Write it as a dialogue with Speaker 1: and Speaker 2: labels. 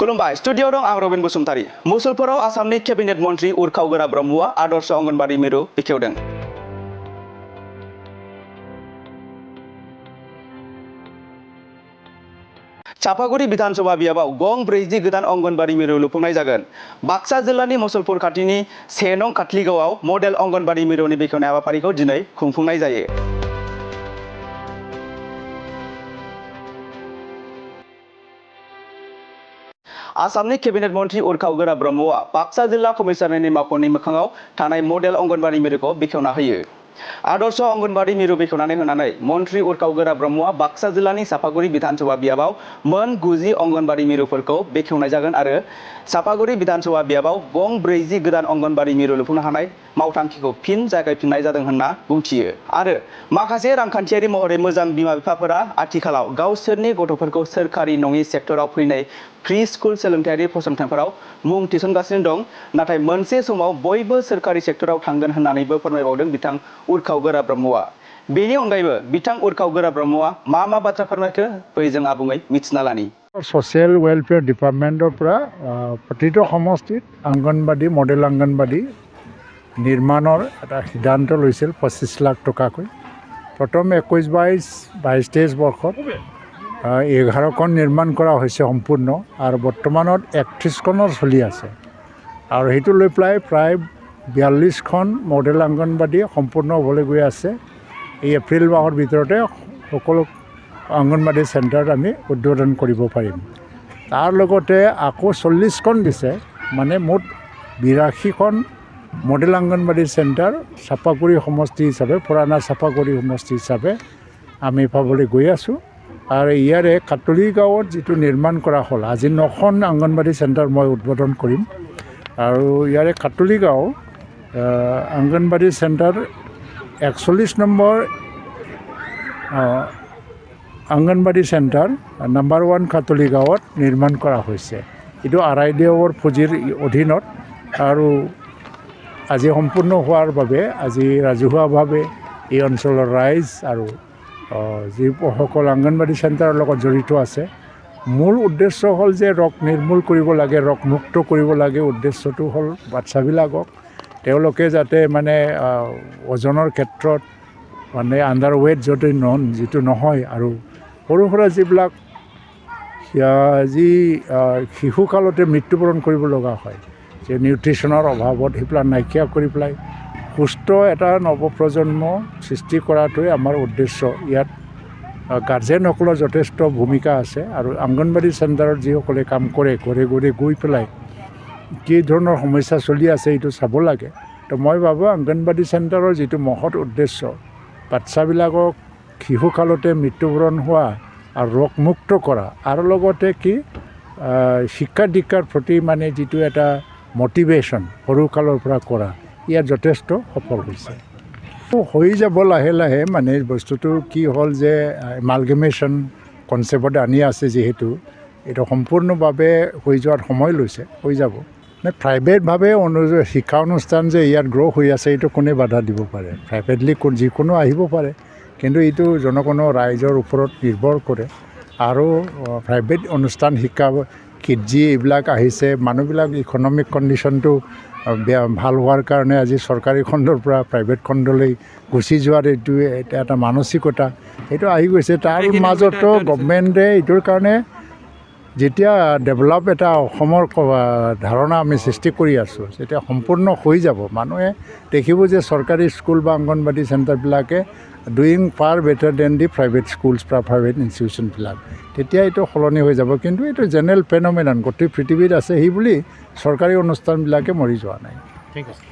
Speaker 1: खुलुमबाय स्टुडिअ दं आं रबिन बसुमतारी मुसलपुराव आसामनि केबिनेट मन्त्रि उरखाव ब्रह्मआ आदर्श अंगनबाड़ी मिरु बेखेवदों। चापागुड़ी विधानसभा बियाबाव गं 40 गोदान अंगनबाड़ी मिरु लुफुंनाय जागोन। बाक्सा जिल्लानि मुसलपुर खाथिनि 1 नं काटलिगावआव मडेल अंगनबाड़ी मिरुनि बेखेवनाय हाबाफारिखौ दिनै खुंफुंनाय जायो। आसामनि केबिनेट मन्त्रि उरखाव ब्रह्मआ बाक्सा जिल्ला कमिशनारनि मावख'नि मोखाङाव थानाय मडेल अंगनबाड़ी मिरुखौ बेखेवना होयो। आदर्श अंगनबाड़ी मिरु बेखेवनानै होनानै मन्त्रि उरखाव ब्रह्मआ बाक्सा जिल्लानि चापागुड़ी विधानसभा बियाबाव मोन 90 अंगनबाड़ी मिरुफोरखौ बेखेवनाय जागोन आरो चापागुड़ी विधानसभा बियाबाव गं 40 गोदान अंगनबाड़ी मिरु लुफुंनो हानाय मावथांखिखौ फिन जागायफिननाय जादों होनना बुंथियो आरो माखासे रांखान्थियारि महरै मोजां बिमा-बिफाफोरा आथिखालाव गावसोरनि गथ'फोरखौ सोरखारि नङि सेक्टराव फैनाय प्रि स्कुल सोलोंथायारि फसंथानफोराव मुं थिसनगासिनो दं, नाथाय मोनसे समाव बयबो सोरखारि सेक्टराव थांगोन होननानैबो फोरमायबावदों बिथां उरखाव ब्रह्मआ। बेनि अनगायैबो बिथां उरखाव ब्रह्मआ मा बाथ्रा फोरमायखो फै जों आबुङै मिथिना लानि।
Speaker 2: सोशल वेलफेयर डिपार्टमेंटर प्रतिটো समष्टित आंगनबाड़ी मडेल आंगनबाड़ी निर्माणर এটা সিদ্ধান্ত লৈছিল 25 লাখ টকাকৈ। প্ৰথম 21-22-23 বৰ্ষত 11খন নিৰ্মাণ কৰা হৈছে সম্পূৰ্ণ আৰু বৰ্তমানত 31খনৰ চলি আছে আৰু সেইটো লৈ প্ৰায় 42খন মডেল আংগনবাড়ী সম্পূৰ্ণ হ'বলৈ গৈ আছে। এই এপ্ৰিল মাহৰ ভিতৰতে সকলো অংগনবাড়ী চেণ্টাৰত আমি উদ্বোধন কৰিব পাৰিম। তাৰ লগতে আকৌ 40খন দিছে, মানে মুঠ 82খন মডেল অংগনবাড়ী চেণ্টাৰ চাপাগুড়ি সমষ্টি হিচাপে পুৰণা চাপাগুড়ি সমষ্টি হিচাপে আমি পাবলৈ গৈ আছোঁ। আৰু ইয়াৰে কাটলি গাঁৱত যিটো নিৰ্মাণ কৰা হ'ল, আজি 9খন অংগনবাড়ী চেণ্টাৰ মই উদ্বোধন কৰিম আৰু ইয়াৰে কাটলি গাঁও anganwadi centre 41 number anganwadi centre number 1 কাটলি গাঁৱত নিৰ্মাণ কৰা হৈছে। এইটো আৰাইদেৱৰ পুঁজিৰ অধীনত আৰু আজি সম্পূৰ্ণ হোৱাৰ বাবে আজি ৰাজহুৱাভাৱে এই অঞ্চলৰ ৰাইজ আৰু যিসকল অংগনবাড়ী চেণ্টাৰৰ লগত জড়িত আছে, মূল উদ্দেশ্য হ'ল যে ৰোগ নিৰ্মূল কৰিব লাগে, ৰোগমুক্ত কৰিব লাগে। উদ্দেশ্যটো হ'ল বাচ্চাবিলাকক তেওঁলোকে যাতে মানে ওজনৰ ক্ষেত্ৰত মানে আণ্ডাৰৱেট যিটো নহয় আৰু সৰু সুৰা যিবিলাক শিশুকালতে মৃত্যুবৰণ কৰিব লগা হয়, যে নিউট্ৰিশ্যনৰ অভাৱত সেইবিলাক নাইকিয়া কৰি পেলাই সুস্থ এটা নৱপ্ৰজন্ম সৃষ্টি কৰাটোৱে আমাৰ উদ্দেশ্য। ইয়াত গাৰ্জেনসকলৰ যথেষ্ট ভূমিকা আছে আৰু অংগনবাড়ী চেণ্টাৰত যিসকলে কাম কৰে ঘৰে ঘৰে গৈ পেলাই কি ধৰণৰ সমস্যা চলি আছে এইটো চাব লাগে। তো মই ভাবোঁ অংগনবাড়ী চেণ্টাৰৰ যিটো মহৎ উদ্দেশ্য, বাচ্চাবিলাকক শিশুকালতে মৃত্যুবৰণ হোৱা আৰু ৰোগমুক্ত কৰা আৰু লগতে কি শিক্ষা দীক্ষাৰ প্ৰতি মানে যিটো এটা মটিভেশ্যন সৰুকালৰ পৰা কৰা, ইয়াত যথেষ্ট সফল হৈছে। হৈ যাব লাহে লাহে, মানে বস্তুটো কি হ'ল যে এমালগেমেশ্যন কনচেপ্টত আনি আছে, যিহেতু এইটো সম্পূৰ্ণভাৱে হৈ যোৱাত সময় লৈছে, হৈ যাব। প্ৰাইভেটভাৱে শিক্ষা অনুষ্ঠান যে ইয়াত গ্ৰ' হৈ আছে এইটো কোনে বাধা দিব পাৰে? প্ৰাইভেটলি যিকোনো আহিব পাৰে, কিন্তু এইটো জনগণৰ ৰাইজৰ ওপৰত নিৰ্ভৰ কৰে। আৰু প্ৰাইভেট অনুষ্ঠান শিক্ষা কিডজি এইবিলাক আহিছে, মানুহবিলাক ইকনমিক কণ্ডিশ্যনটো ভাল হোৱাৰ কাৰণে আজি চৰকাৰী খণ্ডৰ পৰা প্ৰাইভেট খণ্ডলৈ গুচি যোৱাৰ এইটো এটা মানসিকতা এইটো আহি গৈছে। তাৰ মাজতো গভমেণ্টে এইটোৰ কাৰণে যেতিয়া ডেভেলপ এটা অসমৰ ধাৰণা আমি সৃষ্টি কৰি আছোঁ, যেতিয়া সম্পূৰ্ণ হৈ যাব, মানুহে দেখিব যে চৰকাৰী স্কুল বা অংগনবাড়ী চেণ্টাৰবিলাকে ডুইং ফাৰ বেটাৰ দেন দি প্ৰাইভেট স্কুলছ বা প্ৰাইভেট ইনষ্টিটিউশ্যনবিলাক, তেতিয়া এইটো সলনি হৈ যাব। কিন্তু এইটো জেনেৰেল ফেন'মেনন গোটেই পৃথিৱীত আছে, সেই বুলি চৰকাৰী অনুষ্ঠানবিলাকে মৰি যোৱা নাই। ঠিক আছে।